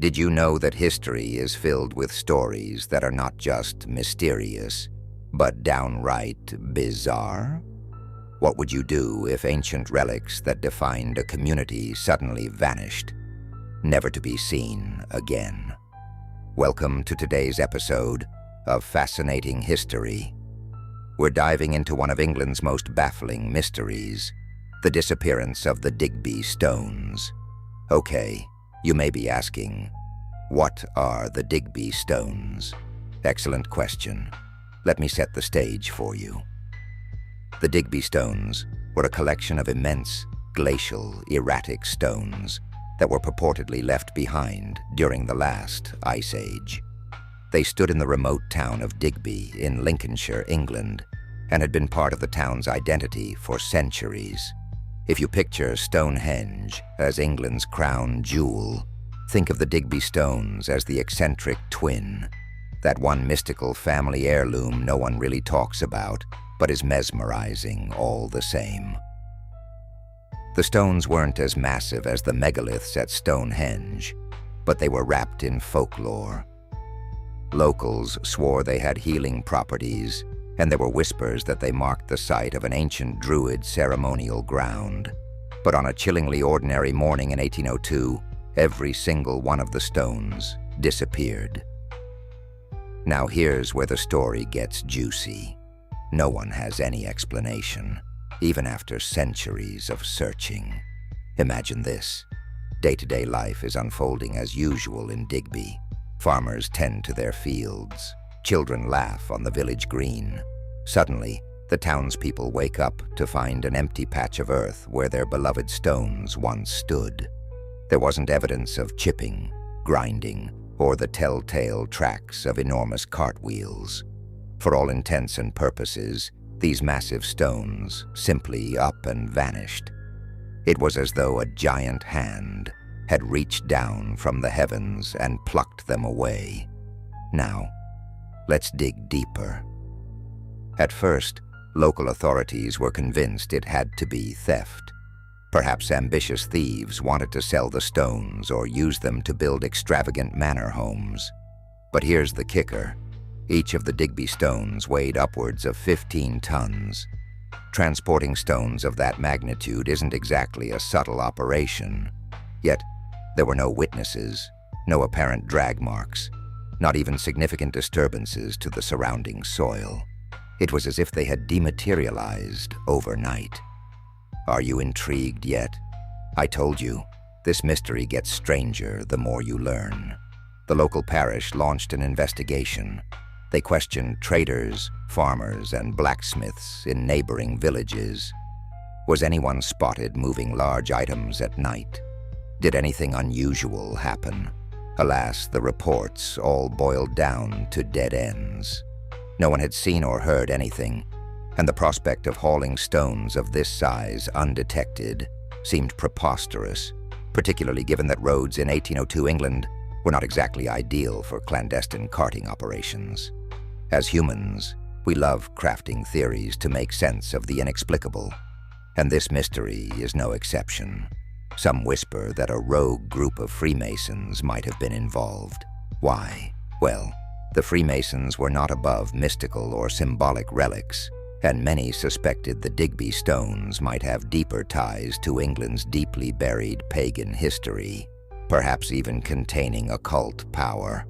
Did you know that history is filled with stories that are not just mysterious, but downright bizarre? What would you do if ancient relics that defined a community suddenly vanished, never to be seen again? Welcome to today's episode of Fascinating History. We're diving into one of England's most baffling mysteries, the disappearance of the Digby Stones. Okay, you may be asking, what are the Digby Stones? Excellent question. Let me set the stage for you. The Digby Stones were a collection of immense, glacial, erratic stones that were purportedly left behind during the last Ice Age. They stood in the remote town of Digby in Lincolnshire, England, and had been part of the town's identity for centuries. If you picture Stonehenge as England's crown jewel, think of the Digby Stones as the eccentric twin, that one mystical family heirloom no one really talks about, but is mesmerizing all the same. The stones weren't as massive as the megaliths at Stonehenge, but they were wrapped in folklore. Locals swore they had healing properties, and there were whispers that they marked the site of an ancient Druid ceremonial ground. But on a chillingly ordinary morning in 1802, every single one of the stones disappeared. Now here's where the story gets juicy. No one has any explanation, even after centuries of searching. Imagine this. Day-to-day life is unfolding as usual in Digby. Farmers tend to their fields. Children laugh on the village green. Suddenly, the townspeople wake up to find an empty patch of earth where their beloved stones once stood. There wasn't evidence of chipping, grinding, or the telltale tracks of enormous cartwheels. For all intents and purposes, these massive stones simply up and vanished. It was as though a giant hand had reached down from the heavens and plucked them away. Now, let's dig deeper. At first, local authorities were convinced it had to be theft. Perhaps ambitious thieves wanted to sell the stones or use them to build extravagant manor homes. But here's the kicker. Each of the Digby stones weighed upwards of 15 tons. Transporting stones of that magnitude isn't exactly a subtle operation. Yet, there were no witnesses, no apparent drag marks, not even significant disturbances to the surrounding soil. It was as if they had dematerialized overnight. Are you intrigued yet? I told you, this mystery gets stranger the more you learn. The local parish launched an investigation. They questioned traders, farmers, and blacksmiths in neighboring villages. Was anyone spotted moving large items at night? Did anything unusual happen? Alas, the reports all boiled down to dead ends. No one had seen or heard anything, and the prospect of hauling stones of this size undetected seemed preposterous, particularly given that roads in 1802 England were not exactly ideal for clandestine carting operations. As humans, we love crafting theories to make sense of the inexplicable, and this mystery is no exception. Some whisper that a rogue group of Freemasons might have been involved. Why? Well, the Freemasons were not above mystical or symbolic relics, and many suspected the Digby Stones might have deeper ties to England's deeply buried pagan history, perhaps even containing occult power.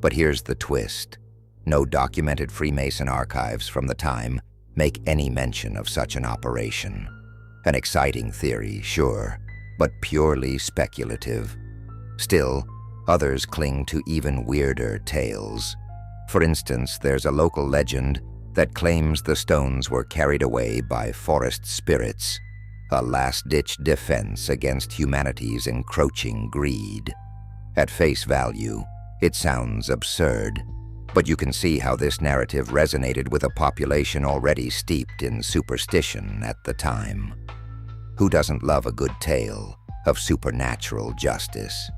But here's the twist. No documented Freemason archives from the time make any mention of such an operation. An exciting theory, sure, but purely speculative. Still, others cling to even weirder tales. For instance, there's a local legend that claims the stones were carried away by forest spirits, a last-ditch defense against humanity's encroaching greed. At face value, it sounds absurd, but you can see how this narrative resonated with a population already steeped in superstition at the time. Who doesn't love a good tale of supernatural justice?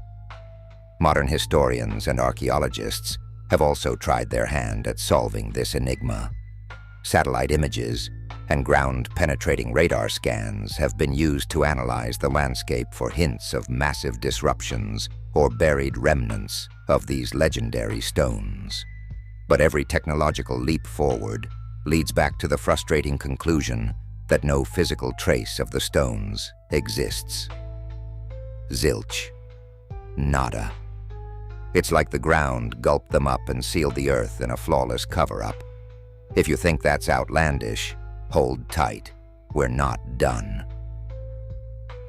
Modern historians and archaeologists have also tried their hand at solving this enigma. Satellite images, and ground-penetrating radar scans have been used to analyze the landscape for hints of massive disruptions or buried remnants of these legendary stones. But every technological leap forward leads back to the frustrating conclusion that no physical trace of the stones exists. Zilch. Nada. It's like the ground gulped them up and sealed the earth in a flawless cover-up. If you think that's outlandish, hold tight. We're not done.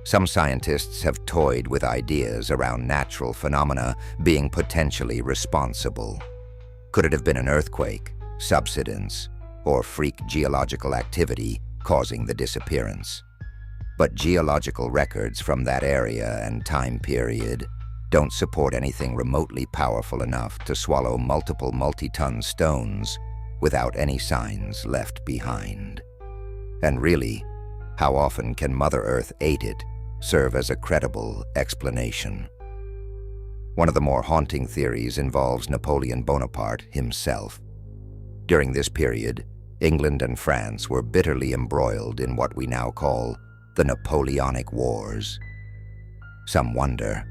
Some scientists have toyed with ideas around natural phenomena being potentially responsible. Could it have been an earthquake, subsidence, or freak geological activity causing the disappearance? But geological records from that area and time period don't support anything remotely powerful enough to swallow multiple multi-ton stones without any signs left behind. And really, how often can Mother Earth ate it serve as a credible explanation? One of the more haunting theories involves Napoleon Bonaparte himself. During this period, England and France were bitterly embroiled in what we now call the Napoleonic Wars. Some wonder,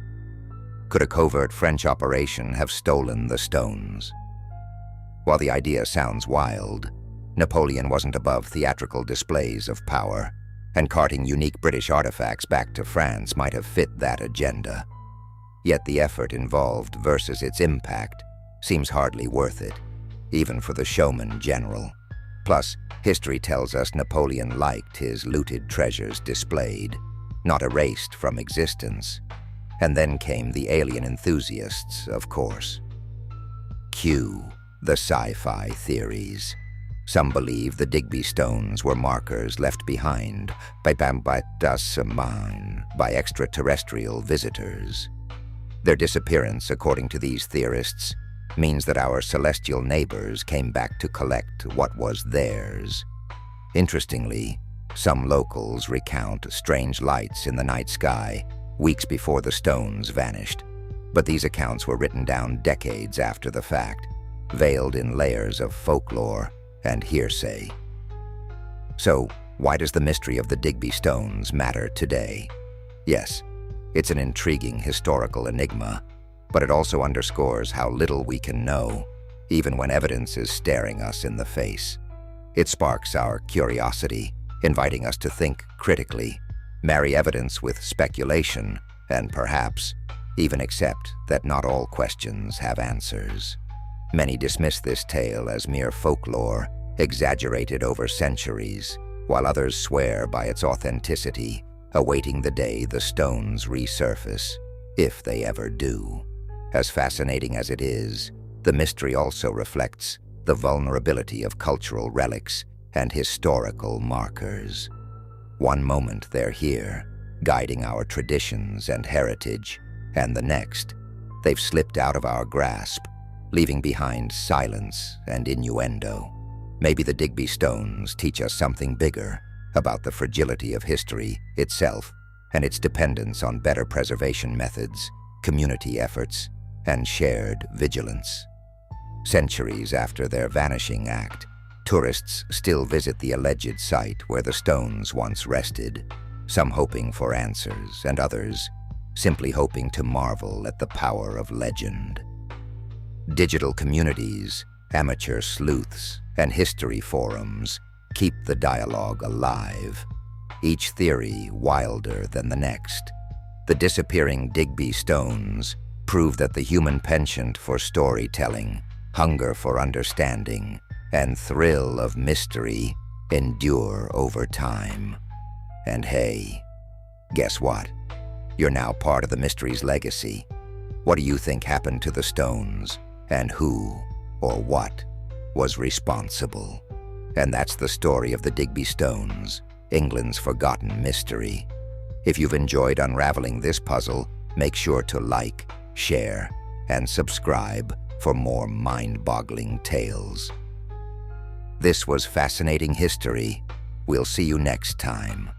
could a covert French operation have stolen the stones? While the idea sounds wild, Napoleon wasn't above theatrical displays of power, and carting unique British artifacts back to France might have fit that agenda. Yet the effort involved versus its impact seems hardly worth it, even for the showman general. Plus, history tells us Napoleon liked his looted treasures displayed, not erased from existence. And then came the alien enthusiasts, of course. Cue the sci-fi theories. Some believe the Digby Stones were markers left behind by extraterrestrial visitors. Their disappearance, according to these theorists, means that our celestial neighbors came back to collect what was theirs. Interestingly, some locals recount strange lights in the night sky weeks before the stones vanished, but these accounts were written down decades after the fact, veiled in layers of folklore and hearsay. So, why does the mystery of the Digby Stones matter today? Yes, it's an intriguing historical enigma, but it also underscores how little we can know, even when evidence is staring us in the face. It sparks our curiosity, inviting us to think critically, marry evidence with speculation, and perhaps even accept that not all questions have answers. Many dismiss this tale as mere folklore, exaggerated over centuries, while others swear by its authenticity, awaiting the day the stones resurface, if they ever do. As fascinating as it is, the mystery also reflects the vulnerability of cultural relics and historical markers. One moment they're here, guiding our traditions and heritage, and the next, they've slipped out of our grasp, leaving behind silence and innuendo. Maybe the Digby Stones teach us something bigger about the fragility of history itself and its dependence on better preservation methods, community efforts, and shared vigilance. Centuries after their vanishing act, tourists still visit the alleged site where the stones once rested, some hoping for answers and others simply hoping to marvel at the power of legend. Digital communities, amateur sleuths, and history forums keep the dialogue alive, each theory wilder than the next. The disappearing Digby Stones prove that the human penchant for storytelling, hunger for understanding, and thrill of mystery endure over time. And hey, guess what? You're now part of the mystery's legacy. What do you think happened to the stones, and who or what was responsible? And that's the story of the Digby Stones, England's forgotten mystery. If you've enjoyed unraveling this puzzle, make sure to like, share, and subscribe for more mind-boggling tales. This was Fascinating History. We'll see you next time.